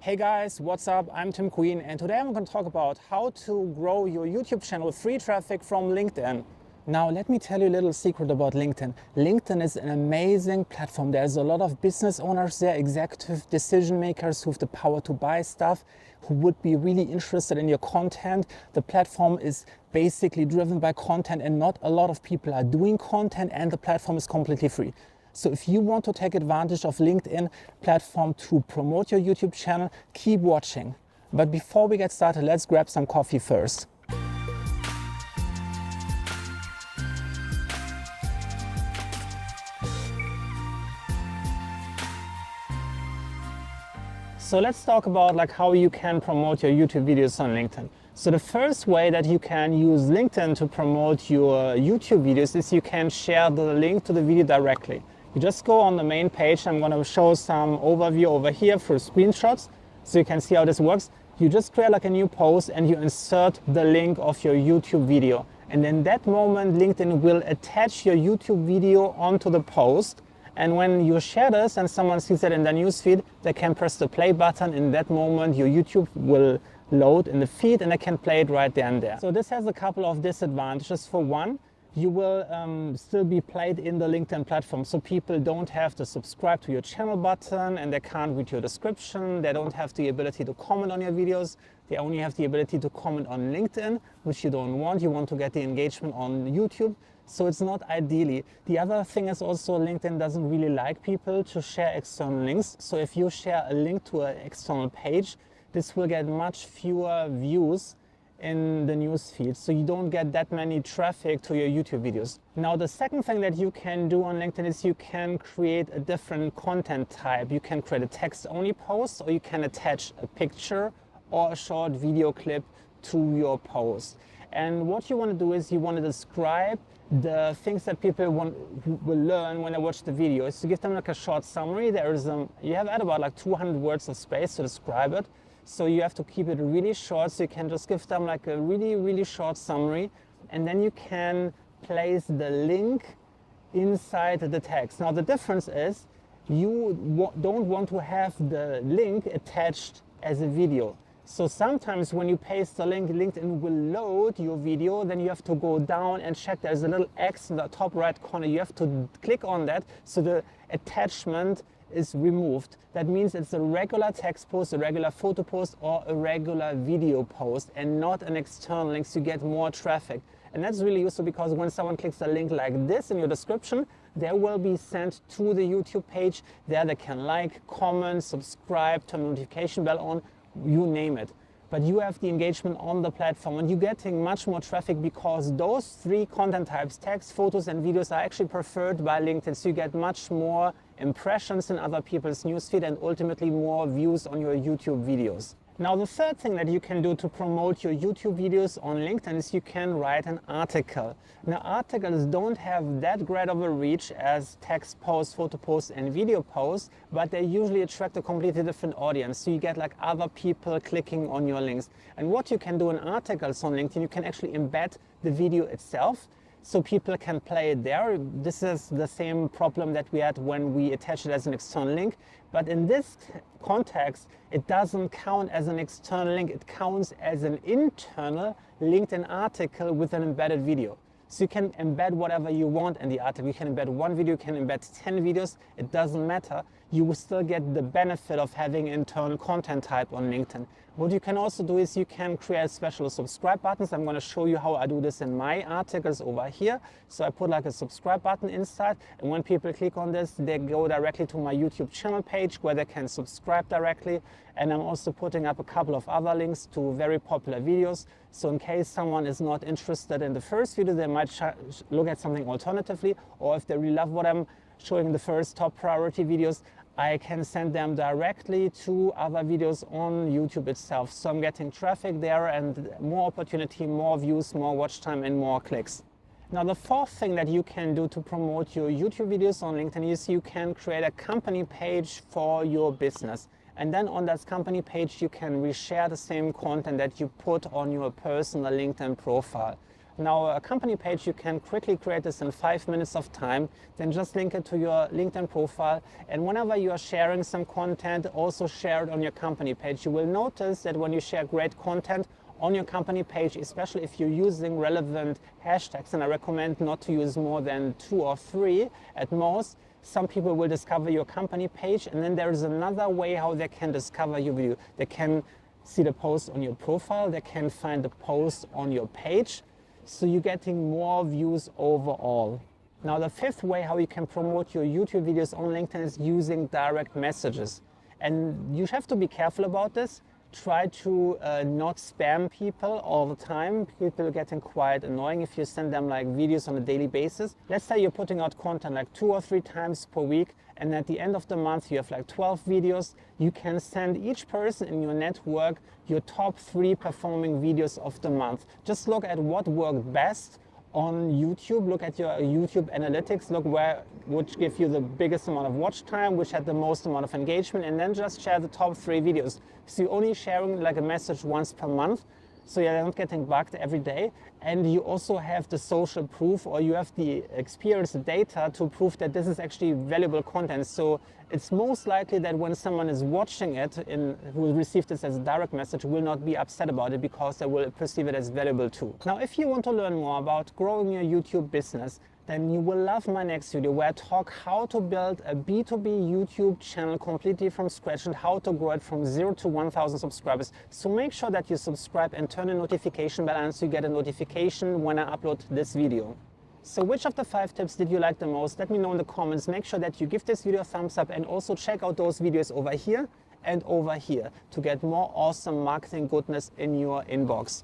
Hey guys, what's up? I'm Tim Queen and today I'm going to talk about how to grow your YouTube channel with free traffic from LinkedIn. Now let me tell you a little secret about LinkedIn. LinkedIn is an amazing platform. There's a lot of business owners there, executive decision makers who have the power to buy stuff, who would be really interested in your content. The platform is basically driven by content and not a lot of people are doing content, and the platform is completely free. So if you want to take advantage of LinkedIn platform to promote your YouTube channel, keep watching. But before we get started, let's grab some coffee first. So let's talk about how you can promote your YouTube videos on LinkedIn. So the first way that you can use LinkedIn to promote your YouTube videos is you can share the link to the video directly. You just go on the main page. I'm going to show some overview over here for screenshots so you can see how this works. You just create a new post and you insert the link of your YouTube video. And in that moment, LinkedIn will attach your YouTube video onto the post. And when you share this and someone sees that in their newsfeed, they can press the play button. In that moment, your YouTube will load in the feed and they can play it right there and there. So this has a couple of disadvantages. For one, you will still be played in the LinkedIn platform. So people don't have to subscribe to your channel button and they can't read your description. They don't have the ability to comment on your videos. They only have the ability to comment on LinkedIn, which you don't want. You want to get the engagement on YouTube. So it's not ideally. The other thing is also LinkedIn doesn't really like people to share external links. So if you share a link to an external page, this will get much fewer views in the news feed, so you don't get that many traffic to your YouTube videos. Now the second thing that you can do on LinkedIn is you can create a different content type. You can create a text-only post, or you can attach a picture or a short video clip to your post. And what you want to do is you want to describe the things that people will learn when they watch the video. Is to give them a short summary. You have at about 200 words of space to describe it. So you have to keep it really short, so you can just give them a really short summary, and then you can place the link inside the text. Now the difference is you don't want to have the link attached as a video. So sometimes when you paste the link, LinkedIn will load your video, then you have to go down and check. There's a little X in the top right corner. You have to click on that so the attachment is removed. That means it's a regular text post, a regular photo post, or a regular video post, and not an external link, so you get more traffic. And that's really useful because when someone clicks a link like this in your description, they will be sent to the YouTube page. There they can comment, subscribe, turn the notification bell on, you name it. But you have the engagement on the platform and you're getting much more traffic because those three content types, text, photos, and videos, are actually preferred by LinkedIn. So you get much more impressions in other people's newsfeed and ultimately more views on your YouTube videos. Now the third thing that you can do to promote your YouTube videos on LinkedIn is you can write an article. Now articles don't have that great of a reach as text posts, photo posts, and video posts, but they usually attract a completely different audience. So you get other people clicking on your links. And what you can do in articles on LinkedIn, you can actually embed the video itself, so people can play it there. This is the same problem that we had when we attached it as an external link. But in this context, it doesn't count as an external link. It counts as an internal LinkedIn article with an embedded video. So you can embed whatever you want in the article. You can embed one video, you can embed 10 videos. It doesn't matter. You will still get the benefit of having internal content type on LinkedIn. What you can also do is you can create special subscribe buttons. I'm going to show you how I do this in my articles over here. So I put a subscribe button inside, and when people click on this, they go directly to my YouTube channel page where they can subscribe directly. And I'm also putting up a couple of other links to very popular videos. So in case someone is not interested in the first video, they might look at something alternatively, or if they really love what I'm showing, the first top priority videos, I can send them directly to other videos on YouTube itself. So I'm getting traffic there and more opportunity, more views, more watch time, and more clicks. Now the fourth thing that you can do to promote your YouTube videos on LinkedIn is you can create a company page for your business. And then on that company page, you can reshare the same content that you put on your personal LinkedIn profile. Now, a company page, you can quickly create this in 5 minutes of time, then just link it to your LinkedIn profile. And whenever you are sharing some content, also share it on your company page. You will notice that when you share great content on your company page, especially if you're using relevant hashtags, and I recommend not to use more than 2 or 3 at most, some people will discover your company page. And then there is another way how they can discover your video. They can see the post on your profile, they can find the post on your page, so you're getting more views overall. Now, the 5th way how you can promote your YouTube videos on LinkedIn is using direct messages. And you have to be careful about this. Try to not spam people all the time. People are getting quite annoying if you send them like videos on a daily basis. Let's say you're putting out content like 2 or 3 times per week, and at the end of the month you have like 12 videos. You can send each person in your network your top 3 performing videos of the month. Just look at what worked best on YouTube, look at your YouTube analytics, look which give you the biggest amount of watch time, which had the most amount of engagement, and then just share the top 3 videos. So you're only sharing like a message once per month, so you're not getting bugged every day. And you also have the social proof, or you have the experience, the data to prove that this is actually valuable content. So it's most likely that when someone is watching it, who received this as a direct message, will not be upset about it because they will perceive it as valuable too. Now, if you want to learn more about growing your YouTube business, then you will love my next video where I talk how to build a B2B YouTube channel completely from scratch and how to grow it from 0 to 1,000 subscribers. So make sure that you subscribe and turn the notification bell on so you get a notification when I upload this video. So which of the 5 tips did you like the most? Let me know in the comments. Make sure that you give this video a thumbs up and also check out those videos over here and over here to get more awesome marketing goodness in your inbox.